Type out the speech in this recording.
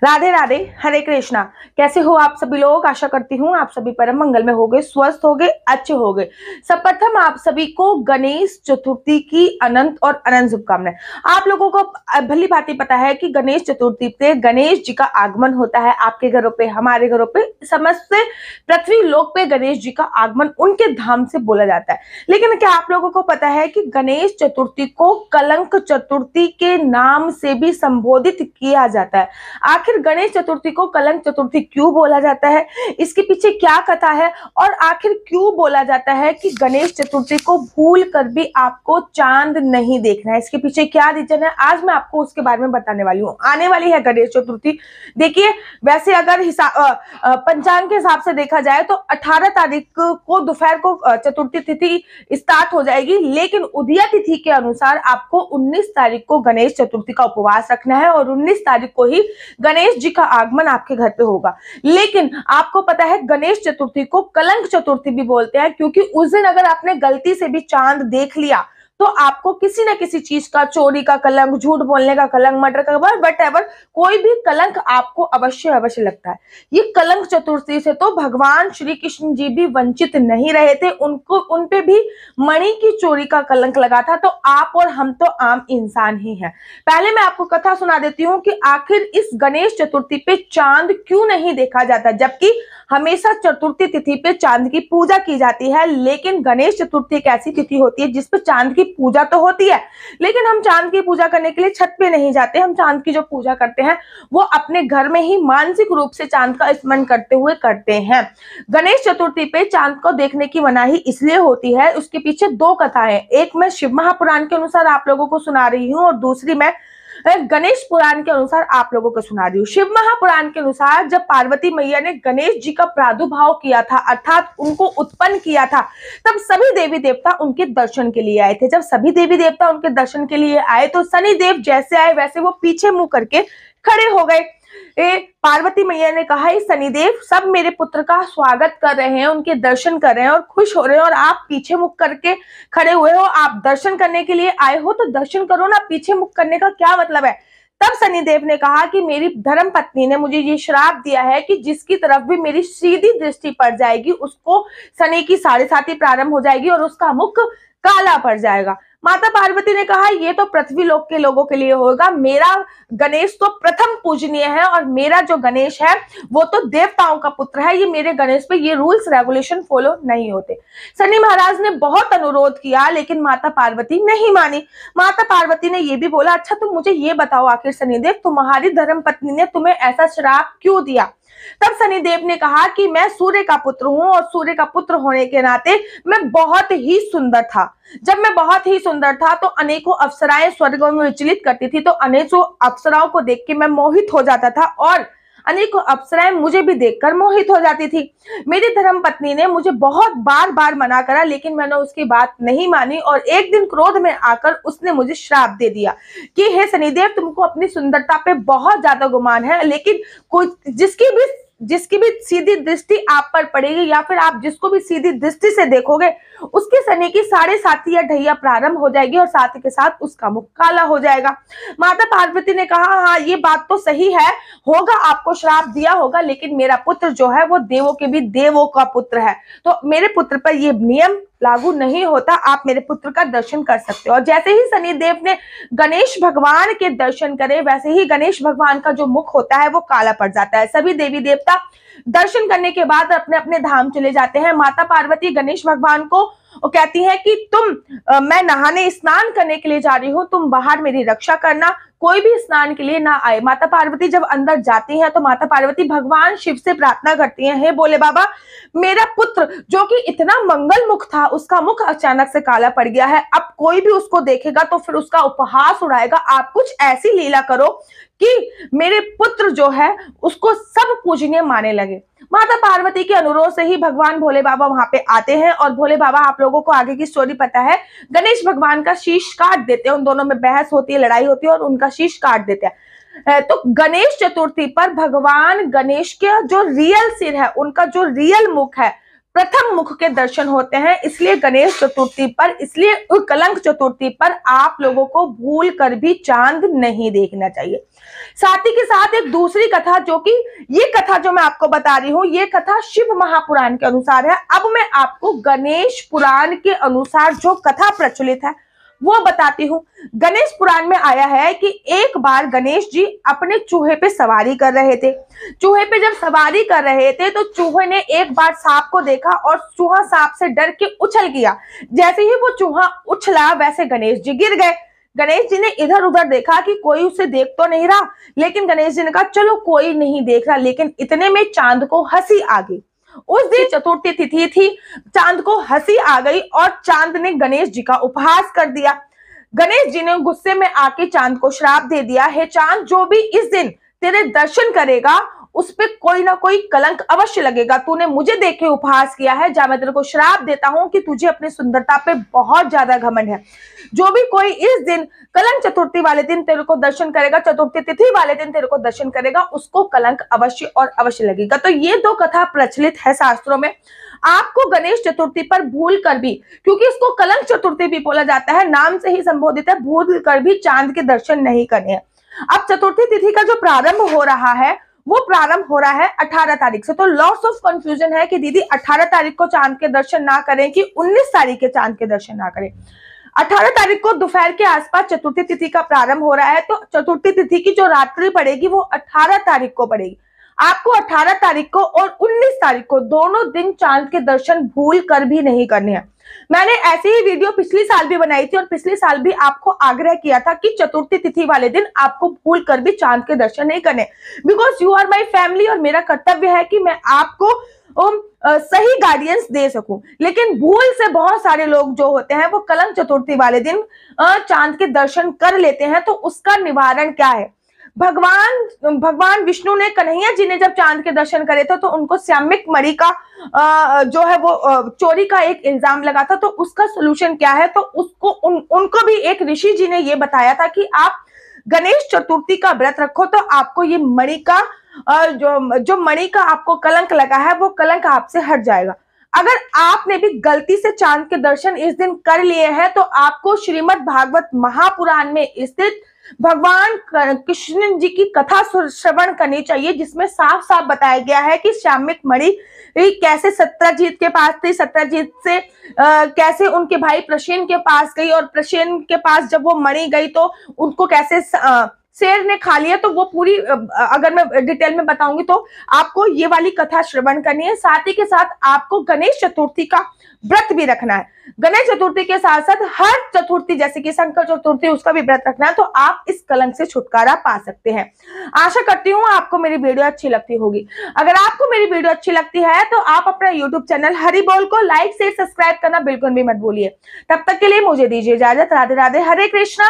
राधे राधे, हरे कृष्णा। कैसे हो आप सभी लोग? आशा करती हूँ आप सभी परम मंगल में होगे, स्वस्थ होगे, अच्छे होगे। सर्वप्रथम आप सभी को गणेश चतुर्थी की अनंत और अनंत शुभकामनाएं। आप लोगों को भली भांति पता है कि गणेश चतुर्थी पे गणेश जी का आगमन होता है। आपके घरों पे, हमारे घरों पे, समस्त पृथ्वी लोक पे गणेश जी का आगमन उनके धाम से बोला जाता है। लेकिन क्या आप लोगों को पता है कि गणेश चतुर्थी को कलंक चतुर्थी के नाम से भी संबोधित किया जाता है? आखिर गणेश चतुर्थी को कलंक चतुर्थी क्यों बोला जाता है? इसके पीछे क्या कथा है? और आखिर क्यों बोला जाता है कि गणेश चतुर्थी को भूल कर भी आपको चांद नहीं देखना है? इसके पीछे क्या रीजन है, आज मैं आपको उसके बारे में बताने वाली हूँ। आने वाली है गणेश चतुर्थी। देखिए, वैसे अगर पंचांग के हिसाब से देखा जाए तो 18 तारीख को दोपहर को चतुर्थी तिथि स्टार्ट हो जाएगी, लेकिन उदया तिथि के अनुसार आपको 19 तारीख को गणेश चतुर्थी का उपवास रखना है और 19 तारीख को ही गणेश जी का आगमन आपके घर पे होगा। लेकिन आपको पता है गणेश चतुर्थी को कलंक चतुर्थी भी बोलते हैं, क्योंकि उस दिन अगर आपने गलती से भी चांद देख लिया तो आपको किसी ना किसी चीज का, चोरी का कलंक, झूठ बोलने का कलंक, मर्डर का, वट एवर, कोई भी कलंक आपको अवश्य अवश्य लगता है। ये कलंक चतुर्थी से तो भगवान श्री कृष्ण जी भी वंचित नहीं रहे थे, उनको उनपे भी मणि की चोरी का कलंक लगा था। तो आप और हम तो आम इंसान ही हैं। पहले मैं आपको कथा सुना देती हूँ कि आखिर इस गणेश चतुर्थी पे चांद क्यों नहीं देखा जाता, जबकि हमेशा चतुर्थी तिथि पे चांद की पूजा की जाती है। लेकिन गणेश चतुर्थी एक ऐसी तिथि होती है जिसपे चांद की पूजा तो होती है, लेकिन हम चांद की पूजा करने के लिए छत पे नहीं जाते। हम चांद की जो पूजा करते हैं वो अपने घर में ही मानसिक रूप से चांद का स्मरण करते हुए करते हैं। गणेश चतुर्थी पे चांद को देखने की मनाही इसलिए होती है, उसके पीछे दो कथाएं। एक मैं शिव महापुराण के अनुसार आप लोगों को सुना रही हूँ और दूसरी मैं गणेश पुराण के अनुसार आप लोगों को सुना रही हूँ। शिव महापुराण के अनुसार जब पार्वती मैया ने गणेश जी का प्रादुर्भाव किया था, अर्थात उनको उत्पन्न किया था, तब सभी देवी देवता उनके दर्शन के लिए आए थे। जब सभी देवी देवता उनके दर्शन के लिए आए तो शनिदेव जैसे आए वैसे वो पीछे मुंह करके खड़े हो गए। पार्वती मैया ने कहा, शनिदेव सब मेरे पुत्र का स्वागत कर रहे हैं, उनके दर्शन कर रहे हैं और खुश हो रहे हैं, और आप पीछे मुख करके खड़े हुए हो। आप दर्शन करने के लिए आए हो तो दर्शन करो ना, पीछे मुख करने का क्या मतलब है? तब शनिदेव ने कहा कि मेरी धर्म पत्नी ने मुझे ये श्राप दिया है कि जिसकी तरफ भी मेरी सीधी दृष्टि पड़ जाएगी उसको शनि की साढ़े साती प्रारंभ हो जाएगी और उसका मुख काला पड़ जाएगा। माता पार्वती ने कहा, ये तो पृथ्वी लोक के लोगों के लिए होगा, मेरा गणेश तो प्रथम पूजनीय है और मेरा जो गणेश है वो तो देवताओं का पुत्र है। ये मेरे गणेश पे ये रूल्स रेगुलेशन फॉलो नहीं होते। शनि महाराज ने बहुत अनुरोध किया, लेकिन माता पार्वती नहीं मानी। माता पार्वती ने ये भी बोला, अच्छा तुम मुझे ये बताओ आखिर शनिदेव, तुम्हारी धर्म पत्नी ने तुम्हें ऐसा श्राप क्यों दिया? तब शनिदेव ने कहा कि मैं सूर्य का पुत्र हूं और सूर्य का पुत्र होने के नाते मैं बहुत ही सुंदर था। जब मैं बहुत ही सुंदर था तो अनेकों अप्सराएं स्वर्ग में विचलित करती थी, तो अनेकों अप्सराओं को देख के मैं मोहित हो जाता था और अनेकों अप्सराएं मुझे भी देखकर मोहित हो जाती थी। मेरी धर्म पत्नी ने मुझे बहुत बार बार मना करा, लेकिन मैंने उसकी बात नहीं मानी और एक दिन क्रोध में आकर उसने मुझे श्राप दे दिया कि हे शनिदेव, तुमको अपनी सुंदरता पे बहुत ज्यादा गुमान है, लेकिन कोई जिसकी भी सीधी दृष्टि आप पर पड़ेगी या फिर आप जिसको भी सीधी दृष्टि से देखोगे उसके शनि की साढ़े साती या ढैया प्रारंभ हो जाएगी और साथ के साथ उसका मुख काला हो जाएगा। माता पार्वती ने कहा, हाँ ये बात तो सही है, होगा, आपको श्राप दिया होगा, लेकिन मेरा पुत्र जो है वो देवों के भी देवों का पुत्र है, तो मेरे पुत्र पर ये नियम लागू नहीं होता, आप मेरे पुत्र का दर्शन कर सकते हो। और जैसे ही शनिदेव ने गणेश भगवान के दर्शन करे, वैसे ही गणेश भगवान का जो मुख होता है वो काला पड़ जाता है। सभी देवी देवता दर्शन करने के बाद अपने अपने धाम चले जाते हैं। माता पार्वती गणेश भगवान को कहती है कि मैं नहाने स्नान करने के लिए जा रही हूँ, तुम बाहर मेरी रक्षा करना, कोई भी स्नान के लिए ना आए। माता पार्वती जब अंदर जाती हैं तो माता पार्वती भगवान शिव से प्रार्थना करती हैं, हे बोले बाबा, मेरा पुत्र जो कि इतना मंगल मुख था उसका मुख अचानक से काला पड़ गया है, अब कोई भी उसको देखेगा तो फिर उसका उपहास उड़ाएगा, आप कुछ ऐसी लीला करो कि मेरे पुत्र जो है उसको सब पूजनीय माने लगे। माता पार्वती के अनुरोध से ही भगवान भोले बाबा वहां पे आते हैं और भोले बाबा, आप लोगों को आगे की स्टोरी पता है, गणेश भगवान का शीश काट देते हैं। उन दोनों में बहस होती है, लड़ाई होती है और उनका शीश काट देते हैं। तो गणेश चतुर्थी पर भगवान गणेश के जो रियल सिर है, उनका जो रियल मुख है, प्रथम मुख के दर्शन होते हैं। इसलिए गणेश चतुर्थी पर, इसलिए कलंक चतुर्थी पर आप लोगों को भूल कर भी चांद नहीं देखना चाहिए। साथ ही के साथ एक दूसरी कथा, जो कि ये कथा जो मैं आपको बता रही हूं, ये कथा शिव महापुराण के अनुसार है। अब मैं आपको गणेश पुराण के अनुसार जो कथा प्रचलित है वो बताती हूँ। गणेश पुराण में आया है कि एक बार गणेश जी अपने चूहे पे सवारी कर रहे थे। चूहे पे जब सवारी कर रहे थे तो चूहे ने एक बार सांप को देखा और चूहा सांप से डर के उछल गया। जैसे ही वो चूहा उछला वैसे गणेश जी गिर गए। गणेश जी ने इधर उधर देखा कि कोई उसे देख तो नहीं रहा, लेकिन गणेश जी ने कहा चलो कोई नहीं देख रहा। लेकिन इतने में चांद को हंसी आ गई। उस दिन चतुर्थी तिथि थी, चांद को हंसी आ गई और चांद ने गणेश जी का उपहास कर दिया। गणेश जी ने गुस्से में आके चांद को श्राप दे दिया, हे चांद, जो भी इस दिन तेरे दर्शन करेगा उस पे कोई ना कोई कलंक अवश्य लगेगा। तूने मुझे देख के उपहास किया है, जा मैं तेरे को श्राप देता हूं कि तुझे अपनी सुंदरता पे बहुत ज्यादा घमंड है। जो भी कोई इस दिन कलंक चतुर्थी वाले दिन तेरे को दर्शन करेगा, चतुर्थी तिथि वाले दिन तेरे को दर्शन करेगा, उसको कलंक अवश्य और अवश्य लगेगा। तो ये दो कथा प्रचलित है शास्त्रों में। आपको गणेश चतुर्थी पर भूल कर भी, क्योंकि इसको कलंक चतुर्थी भी बोला जाता है, नाम से ही संबोधित है, भूल कर भी चांद के दर्शन नहीं करने हैं। अब चतुर्थी तिथि का जो प्रारंभ हो रहा है वो प्रारंभ हो रहा है 18 तारीख से। तो लॉस ऑफ कंफ्यूजन है कि दीदी 18 तारीख को चांद के दर्शन ना करें कि 19 तारीख के चांद के दर्शन ना करें। 18 तारीख को दोपहर के आसपास चतुर्थी तिथि का प्रारंभ हो रहा है, तो चतुर्थी तिथि की जो रात्रि पड़ेगी वो 18 तारीख को पड़ेगी। आपको 18 तारीख को और 19 तारीख को दोनों दिन चांद के दर्शन भूल कर भी नहीं करने हैं। मैंने ऐसी ही वीडियो पिछली साल भी बनाई थी और पिछले साल भी आपको आग्रह किया था कि चतुर्थी तिथि वाले दिन आपको भूल कर भी चांद के दर्शन नहीं करने, because you are my family और मेरा कर्तव्य है कि मैं आपको सही गाइडेंस दे सकूं। लेकिन भूल से बहुत सारे लोग जो होते हैं वो कलंक चतुर्थी वाले दिन चांद के दर्शन कर लेते हैं। तो उसका निवारण क्या है? भगवान विष्णु ने, कन्हैया जी ने जब चांद के दर्शन करे थे तो उनको श्यामिक मणि का जो है वो चोरी का एक इल्जाम लगा था। तो उसका सोल्यूशन क्या है? तो उसको उनको भी एक ऋषि जी ने ये बताया था कि आप गणेश चतुर्थी का व्रत रखो तो आपको ये मणि का जो मणि का आपको कलंक लगा है वो कलंक आपसे हट जाएगा। अगर आपने भी गलती से चांद के दर्शन इस दिन कर लिए हैं तो आपको श्रीमद् भागवत महापुराण में स्थित भगवान कृष्ण जी की कथा श्रवण करनी चाहिए, जिसमें साफ साफ बताया गया है कि श्यामिक मणि कैसे सत्यजीत के पास थी, सत्यजीत से कैसे उनके भाई प्रसेन के पास गई और प्रसेन के पास जब वो मणि गई तो उनको कैसे शेर ने खा लिया। तो वो पूरी अगर मैं डिटेल में बताऊंगी तो आपको ये वाली कथा श्रवण करनी है। साथ ही के साथ आपको गणेश चतुर्थी का व्रत भी रखना है। गणेश चतुर्थी के साथ साथ हर चतुर्थी जैसे कि शंकर चतुर्थी उसका भी व्रत रखना है, तो आप इस कलंक से छुटकारा पा सकते हैं। आशा करती हूँ आपको मेरी वीडियो अच्छी लगती होगी। अगर आपको मेरी वीडियो अच्छी लगती है तो आप अपना YouTube चैनल हरि बोल को लाइक से सब्सक्राइब करना बिल्कुल भी मत भूलिए। तब तक के लिए मुझे दीजिए इजाजत। राधे राधे, हरे कृष्णा।